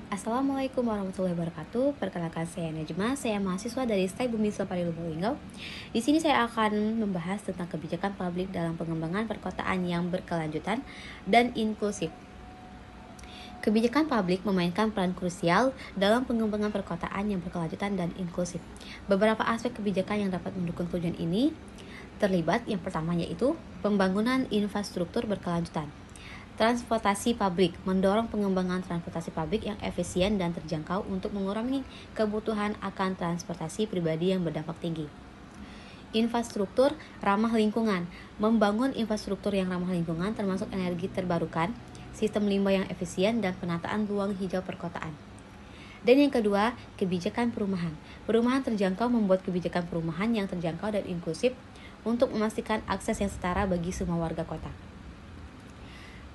Assalamualaikum warahmatullahi wabarakatuh. Perkenalkan saya Najma, saya mahasiswa dari STAI Bumi Selpari Lubulinggo. Di sini saya akan membahas tentang kebijakan publik dalam pengembangan perkotaan yang berkelanjutan dan inklusif. Kebijakan publik memainkan peran krusial dalam pengembangan perkotaan yang berkelanjutan dan inklusif. Beberapa aspek kebijakan yang dapat mendukung tujuan ini terlibat. Yang pertama yaitu pembangunan infrastruktur berkelanjutan. Transportasi publik mendorong pengembangan transportasi publik yang efisien dan terjangkau untuk mengurangi kebutuhan akan transportasi pribadi yang berdampak tinggi. Infrastruktur ramah lingkungan, membangun infrastruktur yang ramah lingkungan termasuk energi terbarukan, sistem limbah yang efisien, dan penataan ruang hijau perkotaan. Dan yang kedua, kebijakan perumahan. Perumahan terjangkau membuat kebijakan perumahan yang terjangkau dan inklusif untuk memastikan akses yang setara bagi semua warga kota.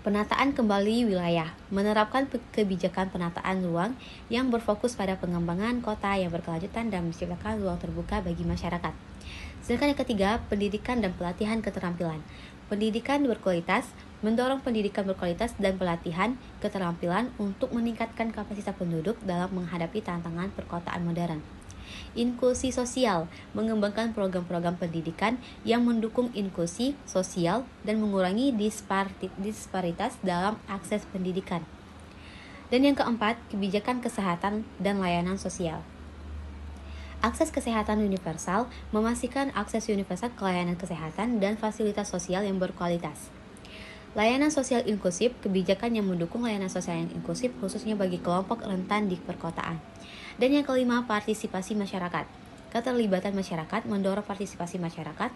Penataan kembali wilayah, menerapkan kebijakan penataan ruang yang berfokus pada pengembangan kota yang berkelanjutan dan menciptakan ruang terbuka bagi masyarakat. Sedangkan yang ketiga, pendidikan dan pelatihan keterampilan. Pendidikan berkualitas, mendorong pendidikan berkualitas dan pelatihan keterampilan untuk meningkatkan kapasitas penduduk dalam menghadapi tantangan perkotaan modern. Inklusi sosial, mengembangkan program-program pendidikan yang mendukung inklusi sosial dan mengurangi disparitas dalam akses pendidikan. Dan yang keempat, kebijakan kesehatan dan layanan sosial. Akses kesehatan universal, memastikan akses universal ke layanan kesehatan dan fasilitas sosial yang berkualitas. Layanan sosial inklusif, kebijakan yang mendukung layanan sosial yang inklusif khususnya bagi kelompok rentan di perkotaan. Dan yang kelima, partisipasi masyarakat. Keterlibatan masyarakat mendorong partisipasi masyarakat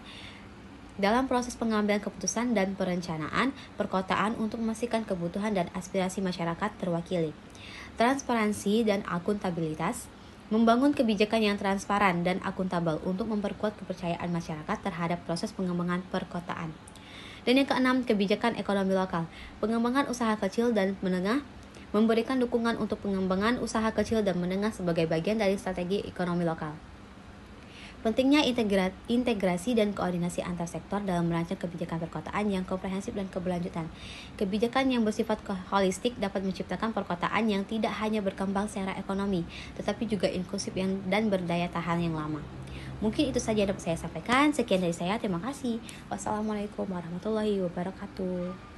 dalam proses pengambilan keputusan dan perencanaan perkotaan untuk memastikan kebutuhan dan aspirasi masyarakat terwakili. Transparansi dan akuntabilitas, membangun kebijakan yang transparan dan akuntabel untuk memperkuat kepercayaan masyarakat terhadap proses pengembangan perkotaan. Dan yang keenam, kebijakan ekonomi lokal, pengembangan usaha kecil dan menengah, memberikan dukungan untuk pengembangan usaha kecil dan menengah sebagai bagian dari strategi ekonomi lokal. Pentingnya integrasi dan koordinasi antar sektor dalam merancang kebijakan perkotaan yang komprehensif dan keberlanjutan. Kebijakan yang bersifat holistik dapat menciptakan perkotaan yang tidak hanya berkembang secara ekonomi, tetapi juga inklusif dan berdaya tahan yang lama. Mungkin itu saja yang dapat saya sampaikan. Sekian dari saya, terima kasih. Wassalamualaikum warahmatullahi wabarakatuh.